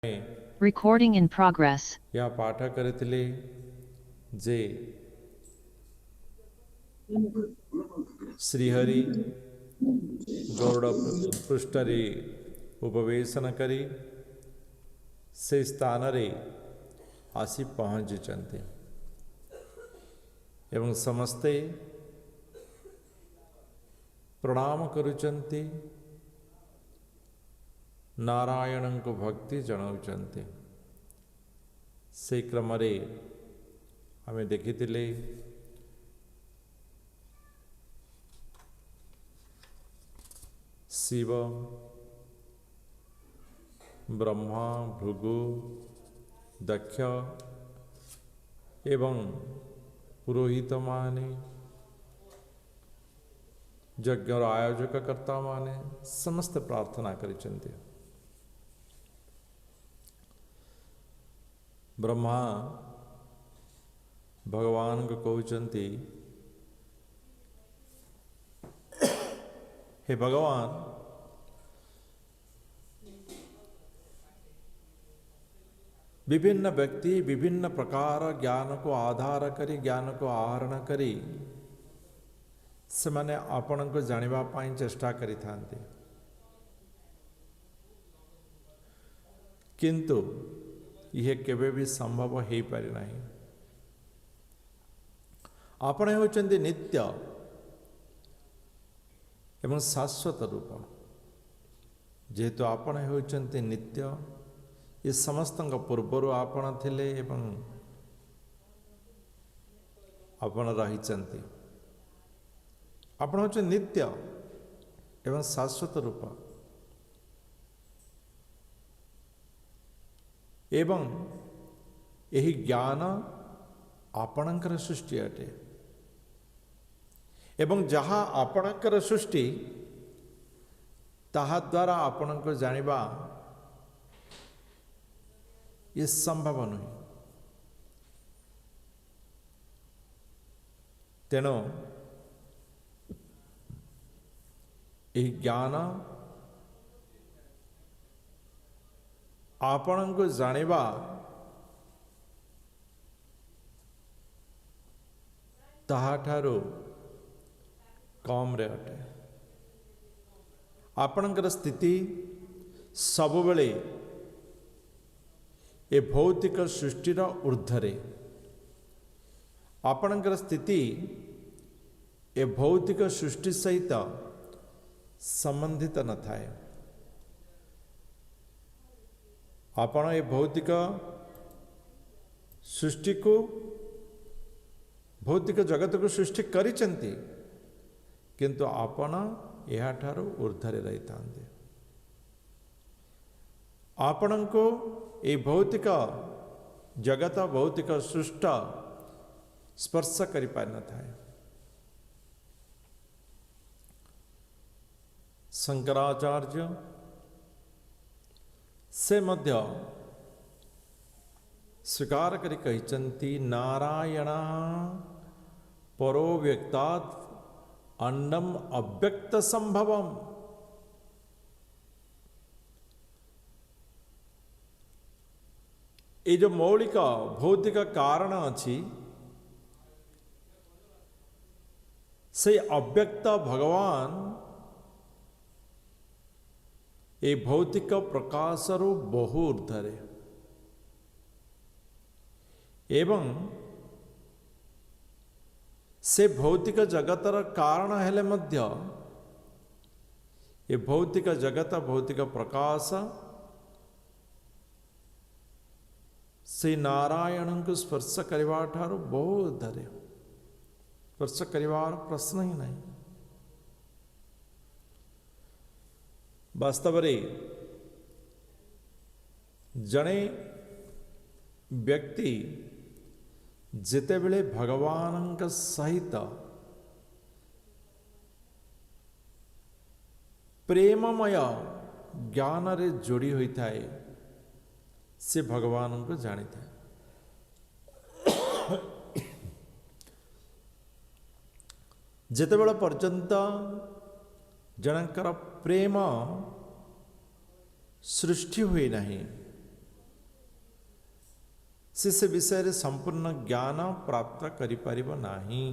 Recording in progress. या पाठ करथिले जे श्रीहरि गरुड़ पृष्ठरे उपवेशन करी से स्थान रे आसी पहुँचते एवं समस्ते प्रणाम करुचंती नारायण को भक्ति जनाउचंती से क्रम आम देखी शिव ब्रह्मा भृगु दक्ष एवं पुरोहित माने यज्ञ आयोजक कर्ता माने समस्त प्रार्थना करिसेंते। ब्रह्मा भगवान को कहते हे भगवान विभिन्न व्यक्ति विभिन्न प्रकार ज्ञान को आधार करी ज्ञान को आहरण करी से माने आपण को जानिबा पाई चेष्टा करि थांते किंतु यह केवे भी संभव हो पारि नहीं। आपण होचंदी नित्य एवं शाश्वत रूप जेहेतु आपण होचंती नित्य ये समस्त पूर्वर आपण थिले एवं आपण रहिचंती आपण होचंती नित्य एवं शाश्वत रूप एवं यही ज्ञान आपणकर सृष्टि अटे एवं जहाँ आपणकर सृष्टि ताहा द्वारा आपण को जानिबा ये संभव नहीं। तेणु यही ज्ञान आपण को जानिबा ताहाठारो कम रे अटे। आपणकर स्थिति सबुबले ए भौतिक सृष्टिर ऊर्ध्वरे आपणकर स्थिति ए भौतिक सृष्टि सहित संबंधित न थाए। आपण ए भौतिक सृष्टि को भौतिक जगत को सृष्टि करिचंती किंतु आपण या ठारो ऊर्ध्वरे रही थांते। आपण को ए भौतिक जगत भौतिक सृष्टि स्पर्श करि पारि न थाए। शंकराचार्य से मध्य स्वीकार करी कहिचंती नारायण परो व्यक्तात् अंडम अव्यक्त संभवम। ये जो मौलिक भौतिक कारण अच्छी से अव्यक्त भगवान ये भौतिक प्रकाशर बहु ऊर्ध्वरे एवं से भौतिक जगतर कारण हेले मध्य ये भौतिक जगत भौतिक प्रकाश से नारायण को स्पर्श करवा ठारो बहु ऊर्ध्वरे स्पर्श करिवार प्रश्न ही नहीं। वास्तव रे जड़े व्यक्ति जिते बेले भगवान सहित प्रेममय ज्ञान रे जोड़ी होई थाए से भगवान को जानी था। जिते बेले पर्यंत जनकर प्रेम सृष्टि हुए नहीं से विषय रे संपूर्ण ज्ञान प्राप्त करि परिबो नाही।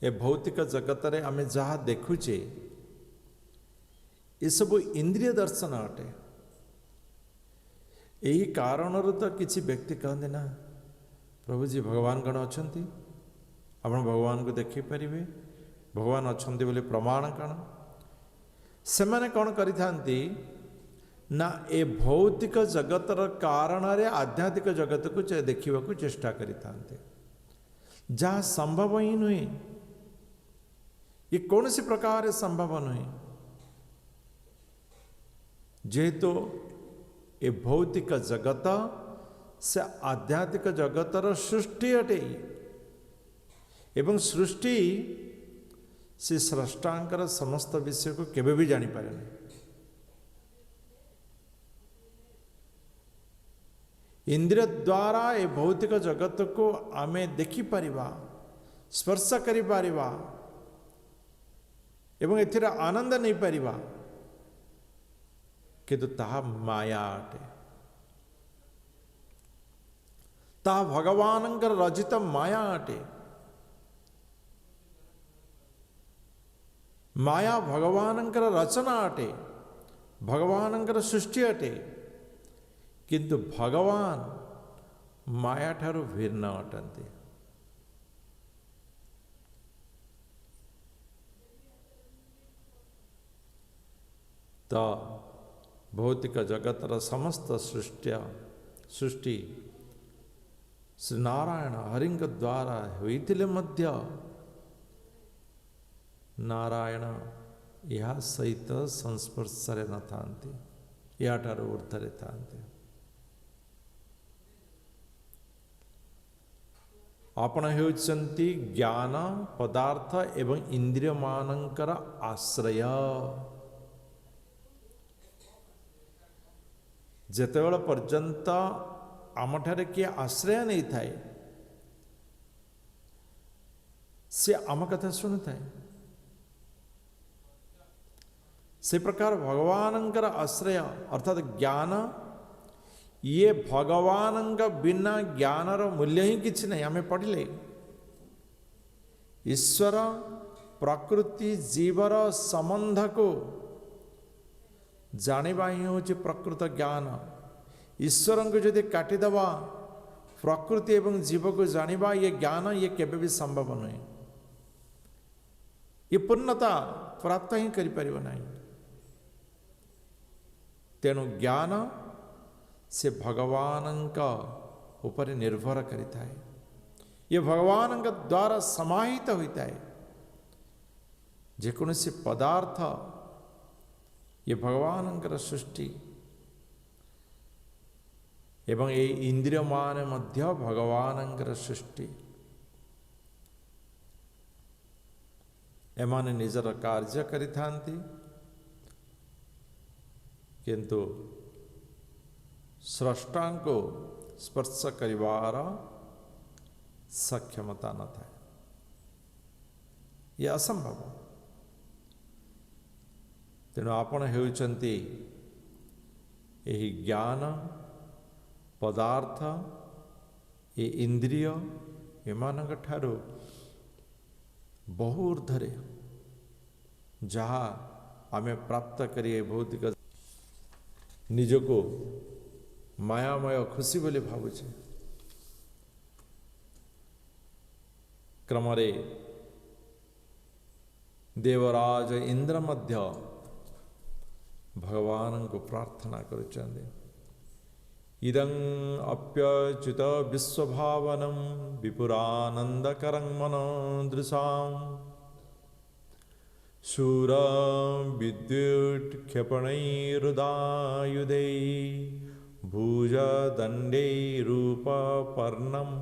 ए भौतिक जगत रे आमे जहा देखुचे ये सब इंद्रिय दर्शन अटे। यही कारण तो किसी व्यक्ति कहते ना प्रभु जी भगवान गण अच्छा आप भगवान को देखिपारे भगवान अच्छा बोले प्रमाण कण से मैंने कौन करी ना ए भौतिक जगतर कारण रे आध्यात्मिक जगत को देखा चेष्टा करी जहाँ संभव ही नुहे ये कौन सी प्रकार संभव नुहे जेहेतु ए भौतिक जगत से आध्यात्मिक जगतर सृष्टि अटे एवं सृष्टि से स्रष्टांकर समस्त विषय को केवे भी जानी पारे नहीं। इंद्रिय द्वारा ए भौतिक जगत को आमे देखि पारिबा स्पर्श करि पारिबा एवं एथिर आनंद नहीं पारिबा किंतु ताहा माया अटे ताहा भगवानंकर रचित माया अटे। माया भगवानंकर रचना अटे भगवानंकर सृष्टि अटे किंतु भगवान माया ठारू भिन्न अटंती। तो भौतिक जगतर समस्त सृष्टि श्री नारायण हरिंग द्वारा होइतिले मध्य नारायण यह सहित संस्पर्शरे न थांती या ठारू ऊर्ध्वरे थांती। आपण हेउचंती ज्ञान पदार्थ एवं इंद्रिय मानंकर आश्रय। जेतेबेले पर्यंत आमठारे किए आश्रय नहीं थाए से आम कथा शुणी थाए से प्रकार भगवानंकर आश्रय अर्थात ज्ञान ये भगवानंग बिना ज्ञानर मूल्य ही किछि नहीं। आमे पढ़िले ईश्वर प्रकृति जीवर संबंध को जानिबा ही होछि प्रकृत ज्ञान। ईश्वर को यदि काटिदबा प्रकृति एवं जीव को जानिबा ये ज्ञान ये केबे भी संभव नहीं। ये पूर्णता प्राप्त ही करि परिबो नहीं। तेणु ज्ञान से भगवान का ऊपर निर्भर करता है। ये भगवान का द्वारा समाहित होता है। जेकोसी पदार्थ ये भगवान सृष्टि एवं ये इंद्रिय मान मध्य भगवान सृष्टि एमाने निजर कार्य करि थांती किंतु स्रष्टा को स्पर्श करिवार सक्षमता न था। यह असंभव। तेणु आपण हेउचंती एही ज्ञान पदार्थ ये इंद्रिय एमानक ठारू बहु ऊर्ध्वरे जहाँ आमे प्राप्त करिए भौतिक निजको मायामय खुशी बोली भावुचे। क्रमरे देवराज इंद्र मध्य भगवान को प्रार्थना करुचंदे इदं अप्यच्युत विश्वभावनं विपुरानंदकरं मनोदृशां शूर विद्युत् क्षेपणैरुदायुधै भुजदंडै रूपपर्णम्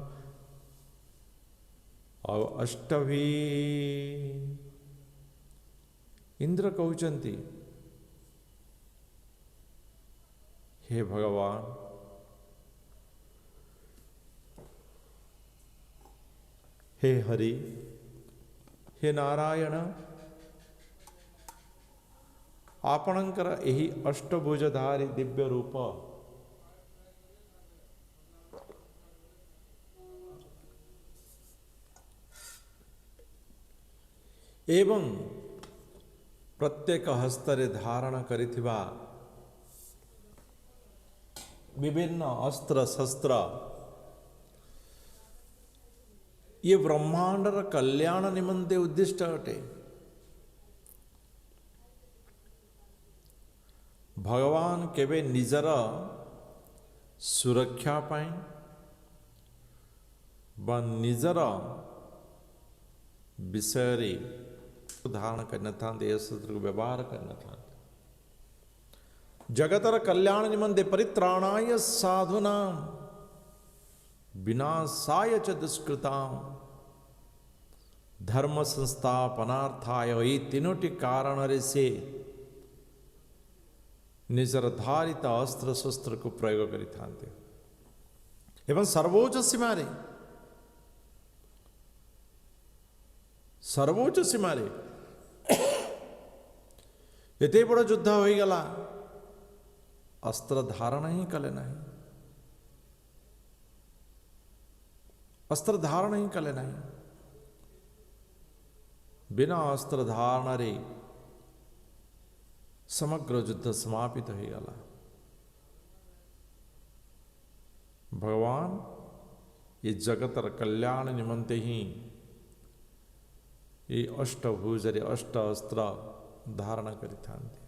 अष्टभी। इंद्र कहउचंती हे भगवान हे हरि हे नारायण आपणकर एही अष्टभुजधारी दिव्य रूप एवं प्रत्येक हस्तरे धारण करिथिबा विभिन्न अस्त्र शस्त्र ये ब्रह्मांडर कल्याण निमंते उद्दिष्ट अटे। भगवान केवे निजर सुरक्षा पाई बा निजर विषय धारण करना था शस्त्र को व्यवहार करना था। जगतर कल्याण निमंते परित्राणाय साधुनां विनाशाय च दुष्कृतां धर्म संस्थापनार्थाय ये तीनोटी कारण रे से निजर धारित अस्त्र शस्त्र को प्रयोग करि थांते एवं सर्वोच्च सीमारे एते बड़ युद्ध हो गला अस्त्र धारण ही कले नहीं, अस्त्र धारण ही कले नहीं। बिना अस्त्र धारण रे समग्र युद्ध समापित हो गला। भगवान ये जगतर कल्याण निमंते ही ये अष्टभुजरे अष्ट अस्त्र धारण करि थांते।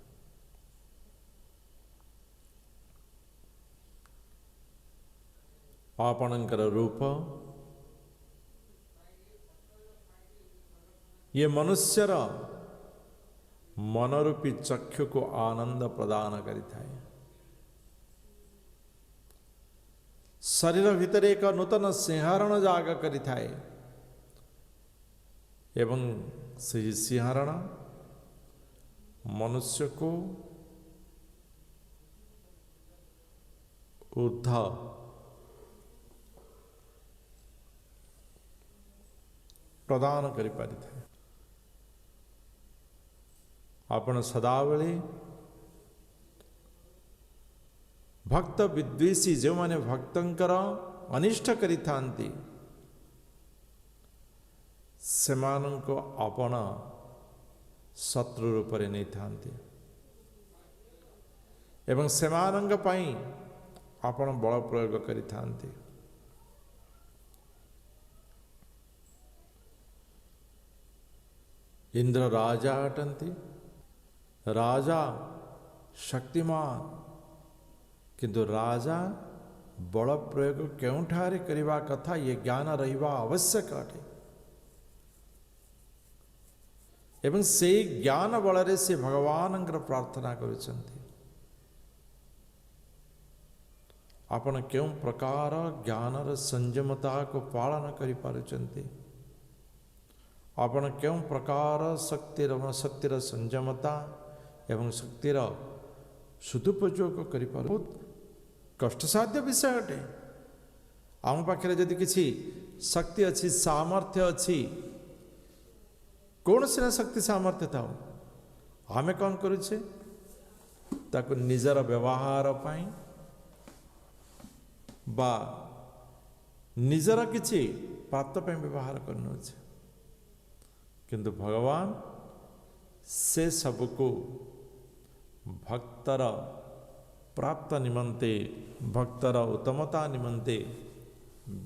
आपणकर रूप ये मनुष्यर मनरूपी चक्षु को आनंद प्रदान करिथाए। शरीर भितर एक नूतन सिंहारण जाग करिथाए एवं सही सिंहारण मनुष्य को ऊर्ध प्रदान करि पारिथाए। आपण सदाबेले भक्त विद्वेषी जो माने भक्तंकर अनिष्ट करि थांती सेमानंको आपण शत्रु रूप में नहीं थांती एवं सेमानंग पाई आपण बल प्रयोग करि थांती। इंद्र राजा अटंती, राजा शक्तिमान किंतु राजा बल प्रयोग केउठारे करिवा कथा ये ज्ञान रहिबा आवश्यक अटे एवं से ज्ञान बल से भगवान प्रार्थना करुछंती। आपण क्यों प्रकार ज्ञानर संयमता को पालन करि पारुछंती, आपण क्यों प्रकार शक्तिर संयमता एवं शक्तिर सदुपयोग करि पारु। बहुत कष्टसाध्य विषय अटे। आम पाखे जदि किसी शक्ति अच्छी सामर्थ्य अच्छी कौन सी शक्ति सामर्थ्य था आमे कौन करुछे ताको निजर व्यवहार पाई बा निजर किछि प्राप्त पाई व्यवहार करनोछे किंतु भगवान से सबको भक्तर प्राप्त निमंते भक्तर उत्तमता निमंते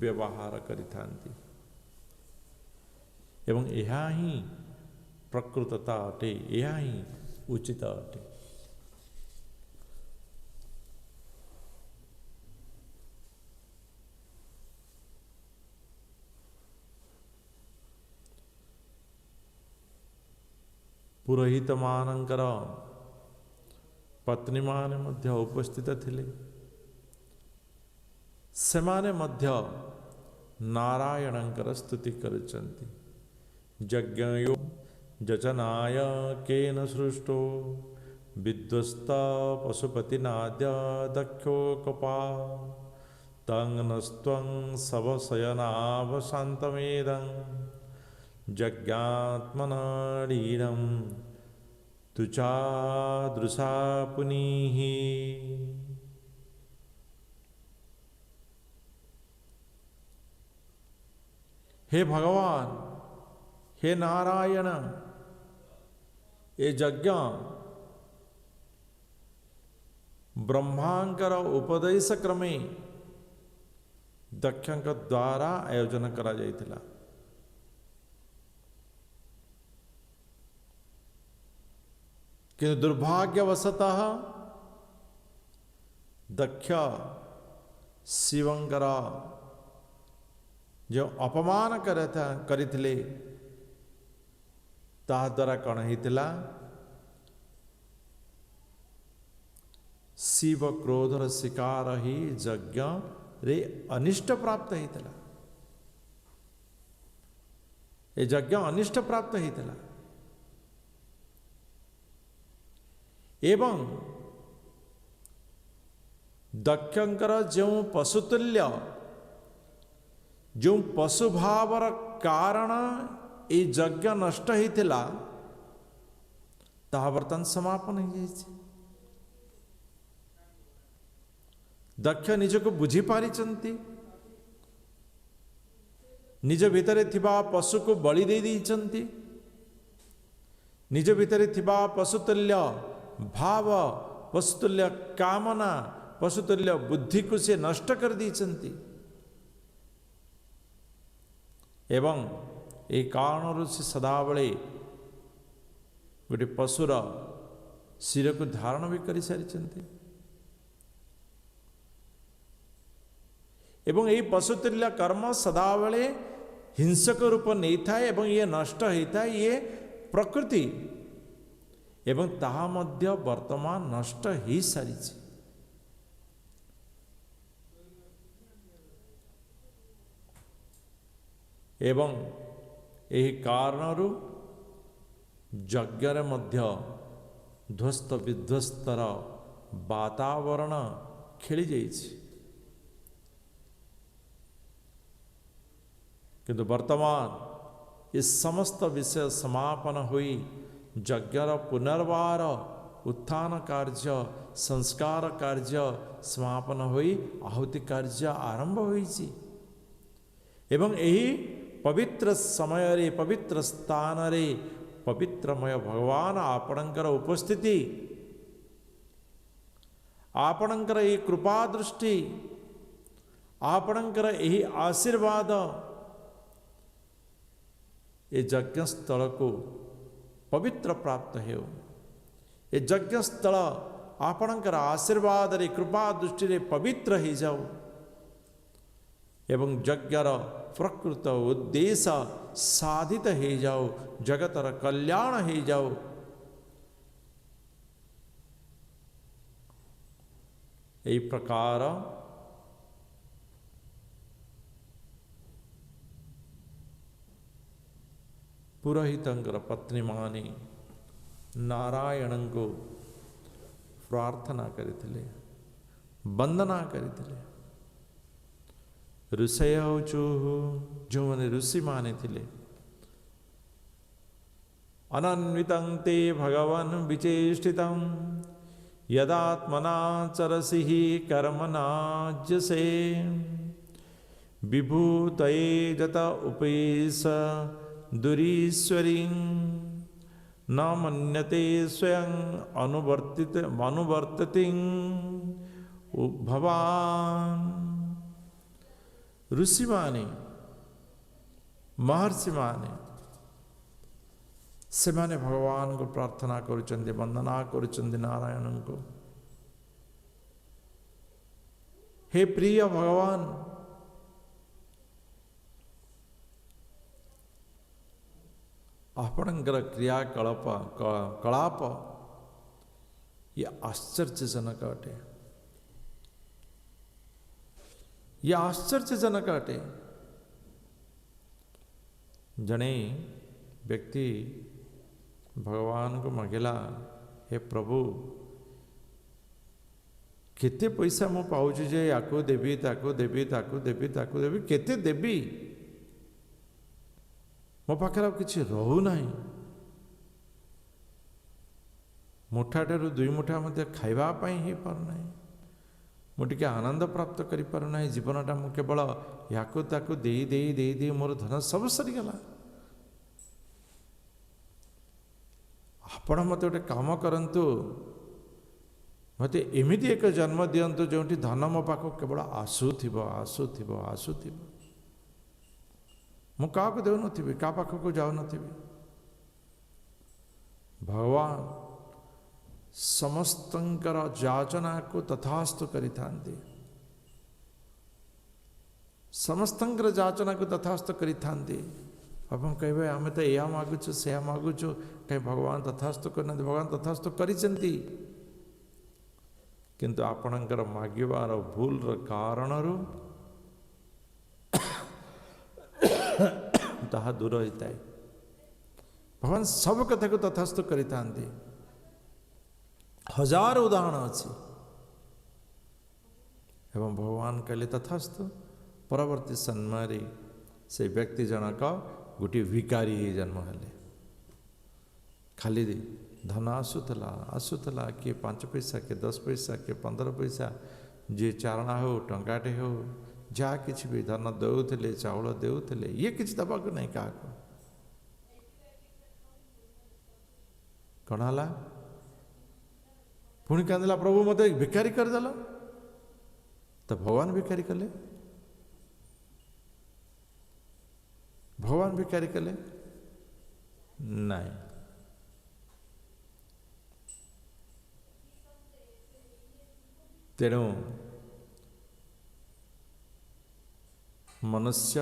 व्यवहार करिथांती एवं यह ही प्रकृतता अटे, यह ही उचित अटे। पुरोहित मानकर पत्नी माने मध्य उपस्थित थिले। सेमाने मध्य नारायणंकर स्तुति करुचंती। यज्ञयो जचनाय केन सृष्टो विध्वस्त पशुपतिनाद्य दक्षो कपा तं नस्त्वं सवशयनावशान्तमेदं यज्ञात्मनाडीरं तुचादृशा पुनीः। हे भगवान, हे नारायण, ये यज्ञ ब्रह्मांकर उपदेश क्रमे दक्षଙ୍କ द्वारा आयोजन करा जाइथिला। किंतु दुर्भाग्यवशतः दक्ष शिवंकर जो अपमान करथिले ताहा द्वारा कौन होता, शिव क्रोधर शिकार ही यज्ञ रे अनिष्ट प्राप्त होता। ये यज्ञ अनिष्ट प्राप्त होता एवं दक्षंकर जो पशुतुल्य जो पशुभावर कारण ये यज्ञ नष्ट होता ताहा बर्तमान समापन हो जाए। दक्ष निजक बुझी पारिचंती, निज भितरे थिबा पशु को बलि दे देइचंती, निज भितरे थिबा पशुतुल्य भाव, पशुतुल्य कामना, पशुतुल्य बुद्धि को से नष्ट कर देइचंती एवं ए कारण से सदाबले गोटे पशुर शिर को धारण भी कर सारी एवं यही पशुतुल्य कर्म सदाबले हिंसक रूप नहीं था एवं ये नष्ट होता है, ये प्रकृति एवं ताहा मध्य वर्तमान नष्ट ही सारी। एवं यही कारणरू यज्ञ मध्य ध्वस्त विध्वस्तर वातावरण खेली जाइछि। किंतु वर्तमान इस समस्त विषय समापन हुई यज्ञर पुनर्वार उत्थान कार्य संस्कार कार्य समापन हुई आहुति कार्य आरंभ होइछि एवं यही पवित्र समय रे पवित्र स्थान रे पवित्रमय भगवान आपणकर उपस्थिति आपणकर यही कृपा दृष्टि आपणकर यही आशीर्वाद ये यज्ञ स्थल को पवित्र प्राप्त हो। ये यज्ञ स्थल आपणकर आशीर्वाद रे कृपा दृष्टि रे पवित्र हो जाओ एवं यज्ञर प्रकृत उद्देश्य साधित हो जाओ, जगतर कल्याण हो जाओ। यही प्रकार पुरोहितंकर पत्नी माने नारायण को प्रार्थना करथिले, वंदना करथिले। ऋषय जो मैंने ऋषि माने थिले अनन्वितं ते भगवन् विचेष्टितं यदात्मना चरसि कर्मनाज्यसे विभूतये जत उपेश दुरीश्वरी न मन्यते स्वयं अनुवर्तति भवान। ऋषि माने महर्षि माने से माने भगवान को प्रार्थना करुचंदी, वंदना करुचंदी नारायण को। हे प्रिय भगवान, आपणकर क्रियाकलाप कलाप ये आश्चर्यजनक अटे, ये आश्चर्यजनक अटे। जने व्यक्ति भगवान को मांगला, हे प्रभु केते पैसा मु पाउछि जे याको देबी ताको देबी ताको देबी ताको देबी केते देबी, मो पाखरे किछि रहू नाही। मुठाठाରୁ 2 मुठा ମଧ୍ୟ ଖାଇବା ପାଇଁ ହେଇପାରୁନାହିଁ। ମୁଁ ଟିକେ ଆନନ୍ଦ ପ୍ରାପ୍ତ କରିପାରୁନାହିଁ। ଜୀବନଟା ମୁଁ କେବଳ ୟାକୁ ତାକୁ ଦେଇ ଦେଇ ଦେଇ ଦେଇ ମୋର ଧନ ସବୁ ସରିଗଲା। ଆପଣ ମୋତେ ଗୋଟେ କାମ କରନ୍ତୁ, ମୋତେ ଏମିତି ଏକ ଜନ୍ମ ଦିଅନ୍ତୁ ଯେଉଁଠି ଧନ ମୋ ପାଖକୁ କେବଳ ଆସୁଥିବ ଆସୁଥିବ ଆସୁଥିବ। ମୁଁ କାହାକୁ ଦେଉନଥିବି, କାହା ପାଖକୁ ଯାଉନଥିବି। ଭଗବାନ ସମସ୍ତଙ୍କର ଯାଚନାକୁ ତଥାସ୍ତୁ କରିଥାନ୍ତି। ସମସ୍ତଙ୍କର ଯାଚନାକୁ ତଥାସ୍ତୁ କରିଥାନ୍ତି। ଆପଣ କହିବେ ଆମେ ତ ଏଇଆ ମାଗୁଛୁ ସେୟା ମାଗୁଛୁ, କାହିଁ ଭଗବାନ ତଥାସ୍ତୁ କରିନାହାନ୍ତି? ଭଗବାନ ତଥାସ୍ତୁ କରିଛନ୍ତି, କିନ୍ତୁ ଆପଣଙ୍କର ମାଗିବାର ଭୁଲର କାରଣରୁ ତାହା ଦୂର ହୋଇଥାଏ। ଭଗବାନ ସବୁ କଥାକୁ ତଥାସ୍ତୁ କରିଥାନ୍ତି। ହଜାର ଉଦାହରଣ ଅଛି। ଏବଂ ଭଗବାନ କହିଲେ ତଥାସ୍ତୁ। ପରବର୍ତ୍ତୀ ସମୟରେ ସେ ବ୍ୟକ୍ତି ଜଣକ ଗୋଟିଏ ଭିକାରୀ ଜନ୍ମ ହେଲେ। ଖାଲି ଧନ ଆସୁଥିଲା ଆସୁଥିଲା, କିଏ 5 ପଇସା, କିଏ 10 ପଇସା, କିଏ 15 ପଇସା, ଯିଏ ଚାରଣା ହେଉ ଟଙ୍କାଟେ ହେଉ ଯାହା କିଛି ବି ଧନ ଦେଉଥିଲେ, ଚାଉଳ ଦେଉଥିଲେ, ଇଏ କିଛି ଦେବାକୁ ନାହିଁ କାହାକୁ। କ'ଣ ହେଲା? ପୁଣି କାନ୍ଦିଲା, ପ୍ରଭୁ ମୋତେ ଭିକାରୀ କରିଦେଲ। ତ ଭଗବାନ ଭିକାରୀ କଲେ? ଭଗବାନ ଭିକାରୀ କଲେ? ନାଇଁ। ତେଣୁ ମନୁଷ୍ୟ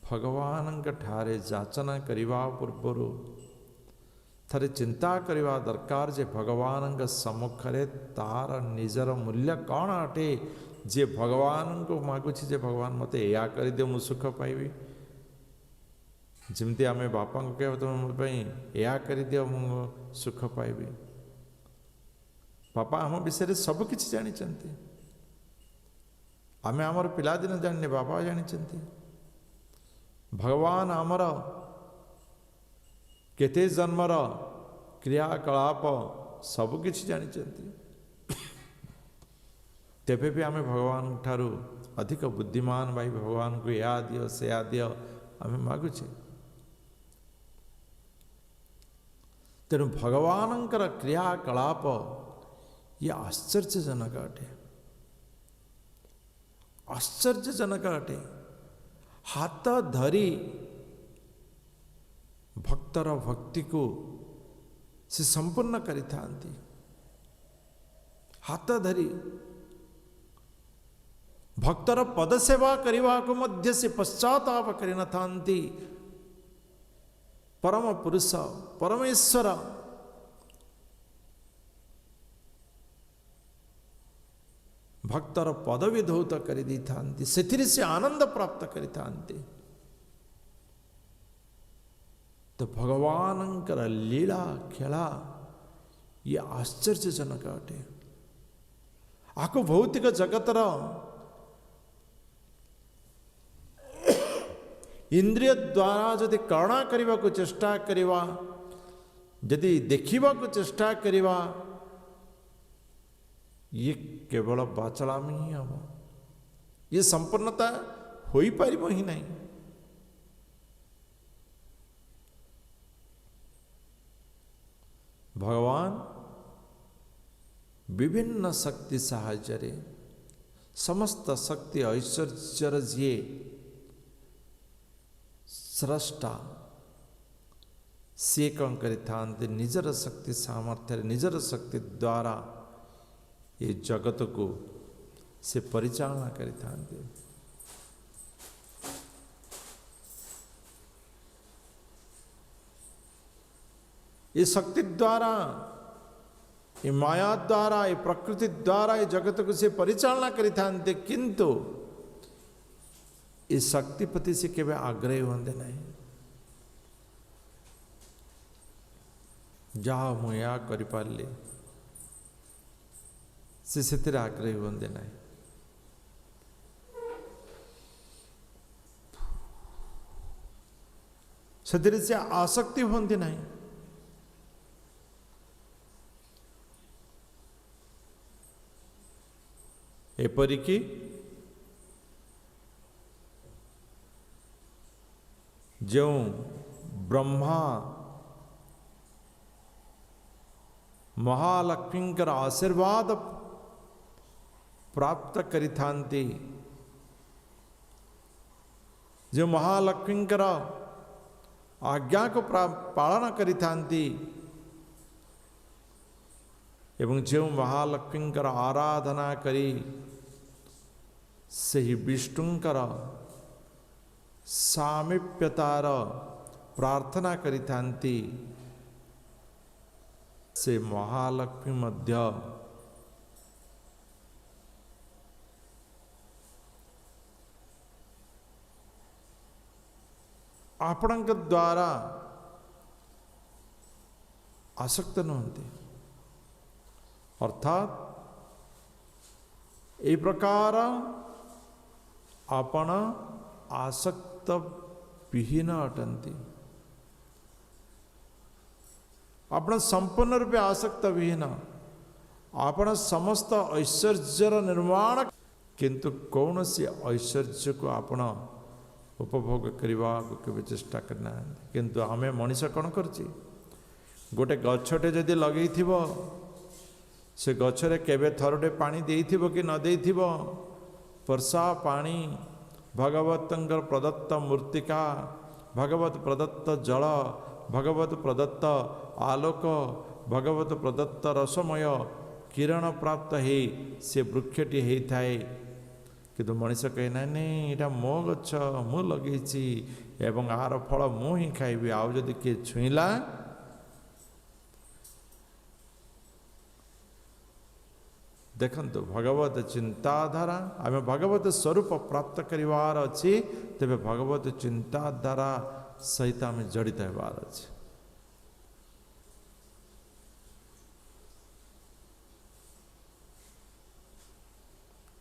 ଭଗବାନଙ୍କ ଠାରେ ଯାଚନା କରିବା ପୂର୍ବରୁ ଥରେ ଚିନ୍ତା କରିବା ଦରକାର ଯେ ଭଗବାନଙ୍କ ସମ୍ମୁଖରେ ତାର ନିଜର ମୂଲ୍ୟ କ'ଣ ଅଟେ। ଯିଏ ଭଗବାନଙ୍କୁ ମାଗୁଛି ଯେ ଭଗବାନ ମୋତେ ଏଇଆ କରିଦିଅ ମୁଁ ସୁଖ ପାଇବି, ଯେମିତି ଆମେ ବାପାଙ୍କୁ କହିବା ତୁମେ ମୋ ପାଇଁ ଏଇଆ କରିଦିଅ ମୁଁ ସୁଖ ପାଇବି। ବାପା ଆମ ବିଷୟରେ ସବୁ କିଛି ଜାଣିଛନ୍ତି। ଆମେ ଆମର ପିଲାଦିନ ଜାଣିନେ, ବାପା ଜାଣିଛନ୍ତି। ଭଗବାନ ଆମର କେତେ ଜନ୍ମର କ୍ରିୟାକଳାପ ସବୁକିଛି ଜାଣିଛନ୍ତି। ତେବେ ବି ଆମେ ଭଗବାନଙ୍କ ଠାରୁ ଅଧିକ ବୁଦ୍ଧିମାନ ଭାଇ ଭଗବାନଙ୍କୁ ଏହା ଦିଅ ସେୟା ଦିଅ ଆମେ ମାଗୁଛେ। ତେଣୁ ଭଗବାନଙ୍କର କ୍ରିୟାକଳାପ ଇଏ ଆଶ୍ଚର୍ଯ୍ୟଜନକ ଅଟେ, ଆଶ୍ଚର୍ଯ୍ୟଜନକ ଅଟେ। ହାତ ଧରି ଭକ୍ତର ଭକ୍ତିକୁ ସେ ସମ୍ପୂର୍ଣ୍ଣ କରିଥାନ୍ତି। ହାତ ଧରି ଭକ୍ତର ପଦସେବା କରିବାକୁ ମଧ୍ୟ ସେ ପଶ୍ଚାତାପ କରିନଥାନ୍ତି। ପରମ ପୁରୁଷ ପରମେଶ୍ୱର ଭକ୍ତର ପଦବୀ ଧୌତ କରିଦେଇଥାନ୍ତି, ସେଥିରେ ସେ ଆନନ୍ଦ ପ୍ରାପ୍ତ କରିଥାନ୍ତି। ତ ଭଗବାନଙ୍କର ଲୀଳା ଖେଳା ଇଏ ଆଶ୍ଚର୍ଯ୍ୟଜନକ ଅଟେ। ଆକୁ ଭୌତିକ ଜଗତର ଇନ୍ଦ୍ରିୟ ଦ୍ୱାରା ଯଦି କଳନା କରିବାକୁ ଚେଷ୍ଟା କରିବା, ଯଦି ଦେଖିବାକୁ ଚେଷ୍ଟା କରିବା, ଇଏ କେବଳ ବାଚଳାମି ହିଁ ହେବ। ଇଏ ସମ୍ପୂର୍ଣ୍ଣତା ହୋଇପାରିବ ହିଁ ନାହିଁ। ଭଗବାନ ବିଭିନ୍ନ ଶକ୍ତି ସାହାଯ୍ୟରେ ସମସ୍ତ ଶକ୍ତି ଐଶ୍ୱର୍ଯ୍ୟର ଯିଏ ସ୍ରଷ୍ଟା ସିଏ କ'ଣ କରିଥାନ୍ତି, ନିଜର ଶକ୍ତି ସାମର୍ଥ୍ୟରେ ନିଜର ଶକ୍ତି ଦ୍ୱାରା ଏ ଜଗତକୁ ସେ ପରିଚାଳନା କରିଥାନ୍ତି। ଏ ଶକ୍ତି ଦ୍ୱାରା, ଏ ମାୟା ଦ୍ୱାରା, ଏ ପ୍ରକୃତି ଦ୍ୱାରା ଏ ଜଗତକୁ ସେ ପରିଚାଳନା କରିଥାନ୍ତି। କିନ୍ତୁ ଏ ଶକ୍ତି ପ୍ରତି ସେ କେବେ ଆଗ୍ରହୀ ହୁଅନ୍ତି ନାହିଁ। ଯାହା ମୁଁ ଏହା କରିପାରିଲି, ସେ ସେଥିରେ ଆଗ୍ରହୀ ହୁଅନ୍ତି ନାହିଁ। ସେଥିରେ ସେ ଆସକ୍ତି ହୁଅନ୍ତି ନାହିଁ। एपरिकी जो ब्रह्मा महालक्ष्मींकर आशीर्वाद प्राप्त करिथांती, जो महालक्ष्मींकर आज्ञा को पालन करिथांती एवं जो महालक्ष्मींकर आराधना करी सही विष्णुंकर सामीप्यतार प्रार्थना करिथांती, से महालक्ष्मी मध्य आपणक द्वारा आसक्त नुहंती, अर्थात ए प्रकार आपण आसक्त विहीन अटंती, आपण संपूर्ण रूपे आसक्त विहीन, आपण समस्त ऐश्वर्यर निर्माण, किंतु कौन सी ऐश्वर्य को आपण उपभोग करने को चेष्टा करना, किंतु आमे मनीष कौन करछि, गोटे गछटे जदि लगे से गछरे केबे थरटे पानी देइथिबो कि न देइथिबो, वर्षा पानी भगवतंकर प्रदत्त मूर्तिका, भगवत प्रदत्त जल, भगवत प्रदत्त आलोक, भगवत प्रदत्त रसमय किरण प्राप्त हे से वृक्षटी होता है, किंतु मनीष कहे ना नहीं यहाँ मो गछ मु लगे एवं आर फल मु ही खाइबी, आउ जदि किए छुईला देखंतु भगवत चिंताधारा आम भगवत स्वरूप प्राप्त करिवार अछि, तेबे भगवत चिंताधारा सहित आम जड़ित होबार अछि।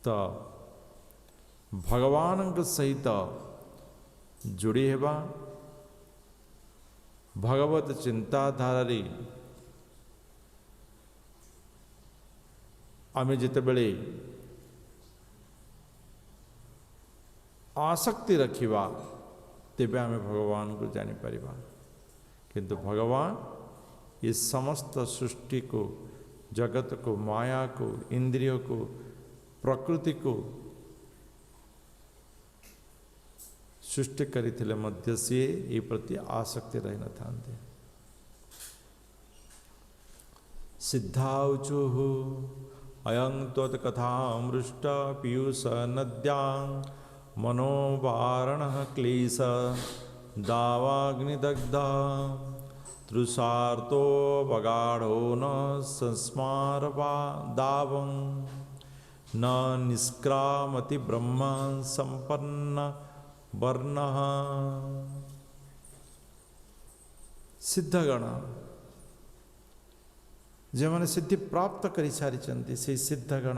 तो भगवान सहित जोड़ी हेबा, भगवत चिंताधारा आमे जिते बेले आसक्ति रखिबा तेबे आमे भगवान को जानी परिबा, किंतु भगवान ये समस्त सृष्टि को, जगत को, माया को, इंद्रियों को, प्रकृति को सृष्टि करिथिले मध्य से ये प्रति आसक्ति रही न थांते। सिद्धाउचुः अयं त्वत्कथामृष्ट पीयूष नद्यां मनोवारणः क्लेश दावाग्निदग्ध तृषार्तो बगाढ़ो न संस्मारवा दावं न निष्क्रामति ब्रह्म संपन्न वर्णः। सिद्धगण जो मैंने सिद्धि प्राप्त कर सारी से सिद्धगण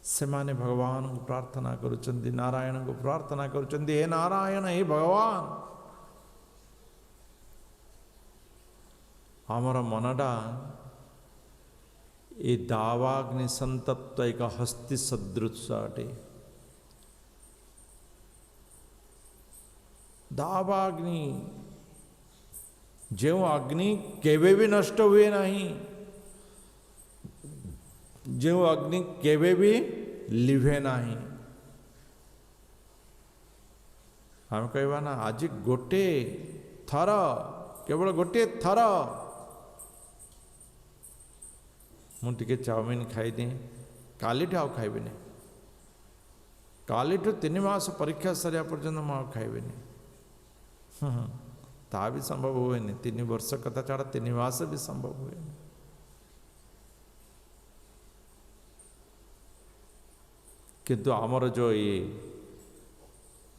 से माने भगवान को प्रार्थना करुचंदी, नारायण को प्रार्थना करुचंदी, हे नारायण हे भगवान आमर मनडा ये दावाग्नि संतप्त एक हस्ति सदृश अटे। दावाग्नि जो अग्नि केवे भी नष्ट हुए नहीं, जो अग्नि केवे भी लिभे नहीं। हम कहवा ना आज गोटे थर, केवल गोटे थर मुझे चाउमिन खाईदे काली आउ खाइबे, काली 3 मास परीक्षा सरिया पर्यंत मुझे खाइबे, ता भी संभव हुए नहीं। 3 वर्ष कथा छाड़ा 3 मास भी संभव हुए नहीं। किंतु आमर जो ये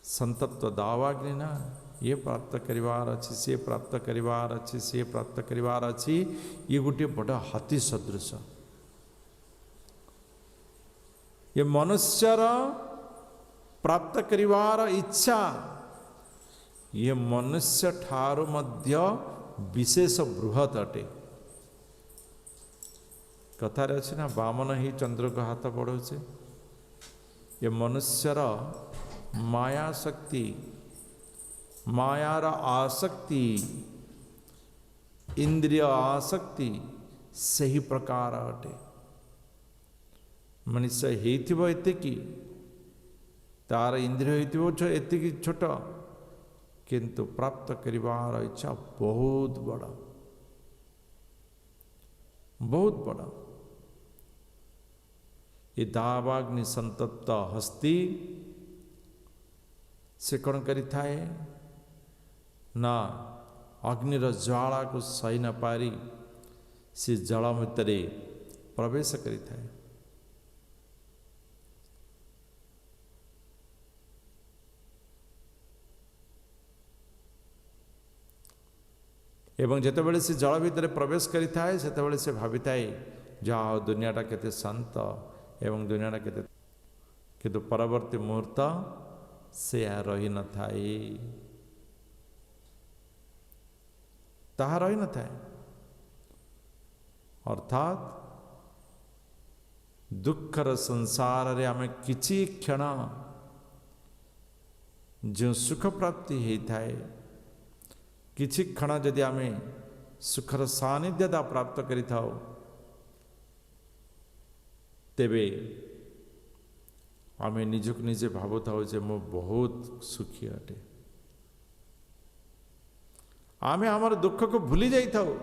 संतत्व दावाग्नि ना ये प्राप्त करिवार अच्छी, सी प्राप्त करिवार अच्छी, सी प्राप्त करिवार अच्छी, ये गोटे बड़ा हाथी सदृश। ये मनुष्यर प्राप्त करिवार इच्छा ये मनुष्य ठारो मध्य विशेष बृहत अटे, कथार अच्छी ना बामन ही चंद्र को हाथ बढ़ाऊे। ये मनुष्यर माया शक्ति मायार आसक्ति इंद्रिय आसक्ति से ही प्रकार अटे। मनुष्य हेतिबो एतिकी तार इंद्रिय हेतिबो एतिकी छोट किंतु प्राप्त करिवार इच्छा बहुत बड़ा बहुत बड़ा। ये दावाग्नि संतप्त हस्ती से कौन करी थाए ना अग्निर ज्वाला को सही न पारी से जल भितर प्रवेश करी थाए। एवं जेतेबेले से जल भितर प्रवेश करी थाए सेतेबेले से भावी थाए जाओ दुनियाटा केते शांत एवं दुनियाटा केते, किंतु परवर्ती मुहूर्त से रही न थाए ताहा रही न थाए। अर्थात दुखर संसार रे आमे किछि क्षण जो सुख प्राप्ति होई थाए किछि क्षण जदि आमे सुखर सानिध्यता प्राप्त करि थाओ तेबे आमे निजक निजे भावुथाओ जे मो बहुत सुखी अटे। आमे आमर दुख को भूली जाई थाओ।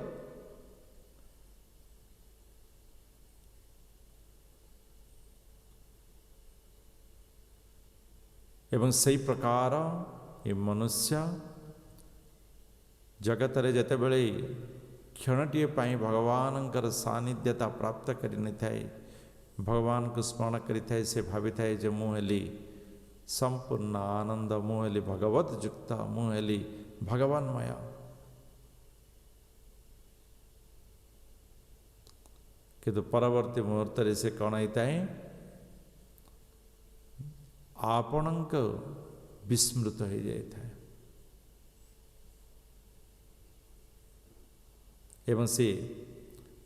एवं सही प्रकार ये मनुष्य जगत रे जते बेले क्षणटीए पाई भगवान सानिध्यता प्राप्त करि न थाए भगवान को स्मरण करि थाए से भावी थाए जे मु हेली संपूर्ण आनंद मु हेली भगवत युक्त मु हेली भगवानमय। किंतु परवर्ती मुहूर्त से कौन होता है आपणक विस्मृत हो जाता है एवं से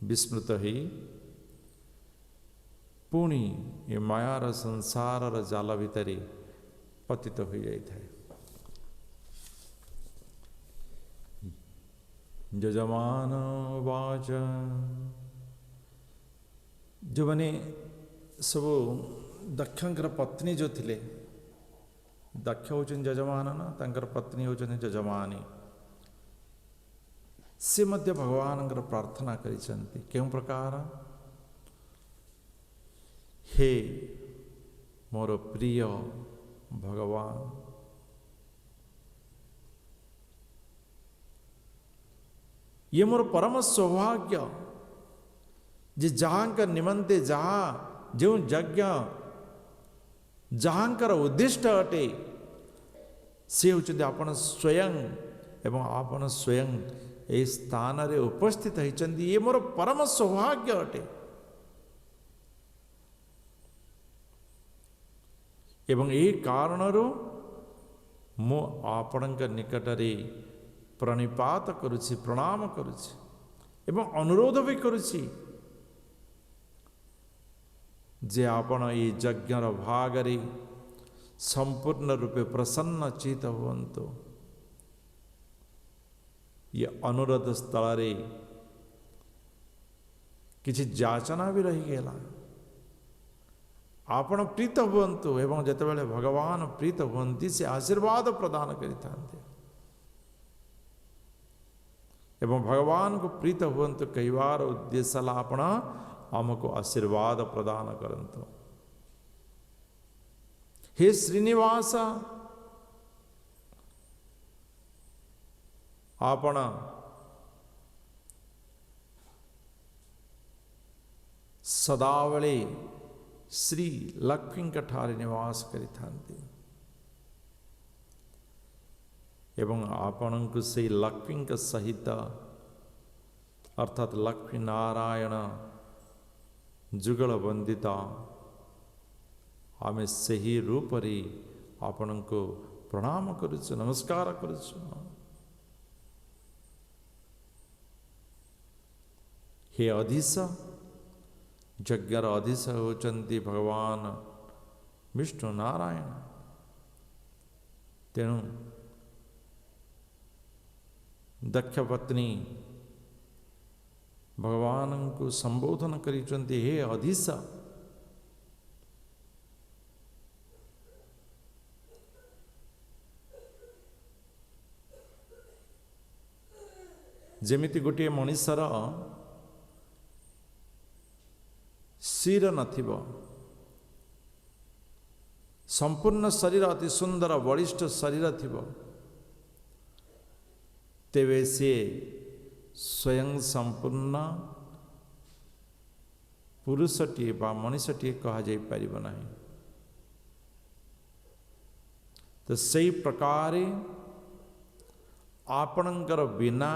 विस्मृत ही पुणी ये मायार संसार जाल भितर पतित हो जाता है। यजमान वाच जो मैंने सब दक्षर पत्नी जो थिले दक्ष होचन यजमान ना तंकर पत्नी होचन यजमानी से मध्य भगवान प्रार्थना करिसंती केउ प्रकार हे मोर प्रिय भगवान ये मोर परम सौभाग्य जे जहाँकर निमंते जहाँ जो यज्ञ जहाँकर उद्दिष्ट अटे से होचंती आपण स्वयं एवं आपण स्वयं ए स्थान रे उपस्थित होइचंती ये मोर परम सौभाग्य अटे। एवं ए कारणरो मो आपणक निकटरे प्रणिपात करुछि प्रणाम करुछि एवं अनुरोध भी करुछि जे आपण ये यज्ञर भागरे संपूर्ण रूपे प्रसन्न चित हुअन्तु। ये अनुरोध स्थल रे किछि जाचना भी रही गेला आपण प्रीत हुअन्तु एवं जेतेबेले भगवान प्रीत हुअन्ति से आशीर्वाद प्रदान करिथान्ते एवं भगवान को प्रीत हुअन्तु कईवार उद्देश्य आपण हमको आशीर्वाद प्रदान करंतु। हे श्रीनिवास आपण सदावळे श्री लक्ष्मी ठारे निवास करिथान्ति एवं आपण को से लक्ष्मी सहित अर्थात लक्ष्मी नारायण जुगल वंदिता आमे सही रूप रे आपण को प्रणाम करुछु नमस्कार करुछु। हे अधीश यज्ञर अधीश होचंती भगवान विष्णु नारायण। तेणु दक्ष पत्नी भगवान को संबोधन करिचंती हे अधीश। जेमिति गोटे मनुष्यर शिर नथिबो, संपूर्ण शरीर अति सुंदर बलिष्ठ शरीर थिबो, तेवे से स्वयं संपूर्ण पुरुषटीए बा मनुष्यटीए कहा जाई परिबो नाही। तो सही प्रकार आपणकर बिना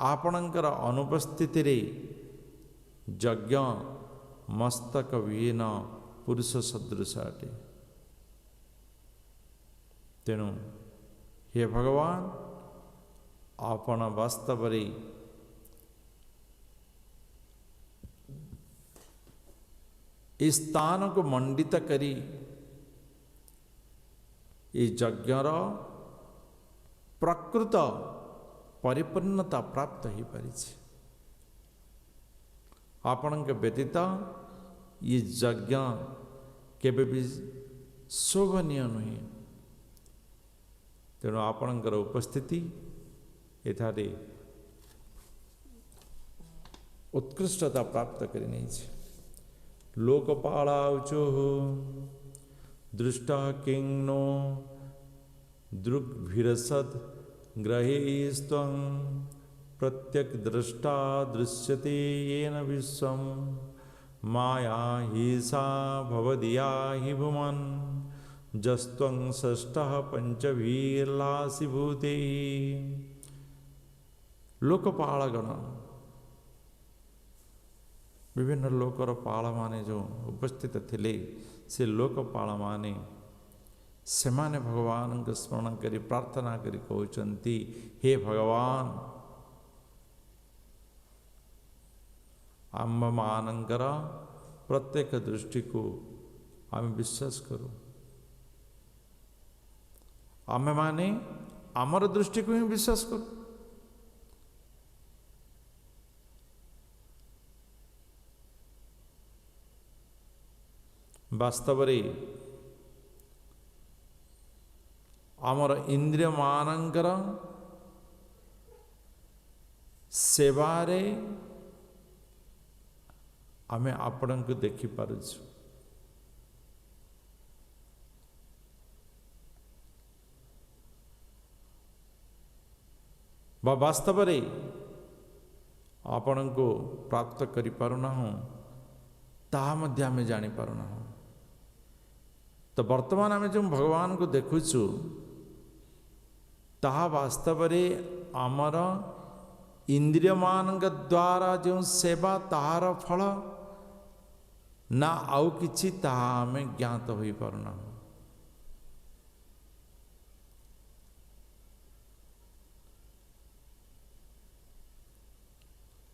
आपणकर अनुपस्थिति रे यज्ञ मस्तक विहीन पुरुष सदृश अटे। तेणु हे भगवान आपण वास्तव रे इस स्थान को मंडित करी इस यज्ञर प्रकृत परिपूर्णता प्राप्त हो पारी। आपण के व्यतीत ये यज्ञ केबे भी शोभनीय नुहे। तेणु आपणकर उपस्थिति एठारे उत्कृष्टता प्राप्त करि नहीं छे। लोकपालावचो दृष्टा किंनो दृग्भिरसद ग्रहेस्त्वं प्रत्यक दृष्टा दृश्यते येन विश्वं माया हि सा भवदिया हि भुवन जस्त्वं षष्ठः पंचवीर्लासि भूते। लोकपालगण विभिन्न लोकर पाल माने जो उपस्थित थिले से लोकपाल माने सेमाने भगवान को स्मरण करी प्रार्थना करी कहउचंती हे भगवान आम मानकर प्रत्येक दृष्टि को आम विश्वास करूँ। आम माने आमर दृष्टि को ही विश्वास करूँ। वास्तव रे आमर इंद्रिय मानकर सेवारे आमे आपण को देखि पारुछु। वास्तव रे आपण को प्राप्त करि पारुना हूँ ताहा मध्य आमे जानि पारुना हूँ। तो वर्तमान आमे जो भगवान को देखुछु ताहा वास्तव रे आमर इंद्रिय मान द्वारा जो सेवा ताहार फल ना आउ किछि ताहा आमे ज्ञात होई पारुना।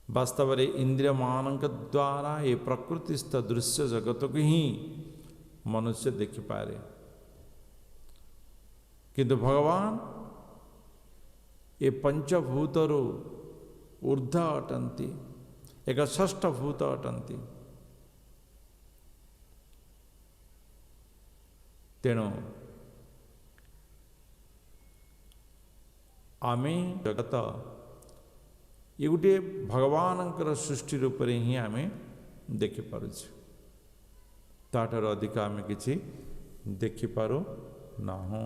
वास्तव रे इंद्रिय मान द्वारा ये प्रकृतिस्थ दृश्य जगत को ही मनुष्य देखि पारे, किंतु भगवान ये पंचभूतर ऊर्ध अटंती, एक षष्ठ भूत अटंती। तेणु आमे जगत ये गोटे भगवान सृष्टि रूप में ही आमे देखि पारुछु, ताठार अधिक आमे किछि देखि पारु नाहु।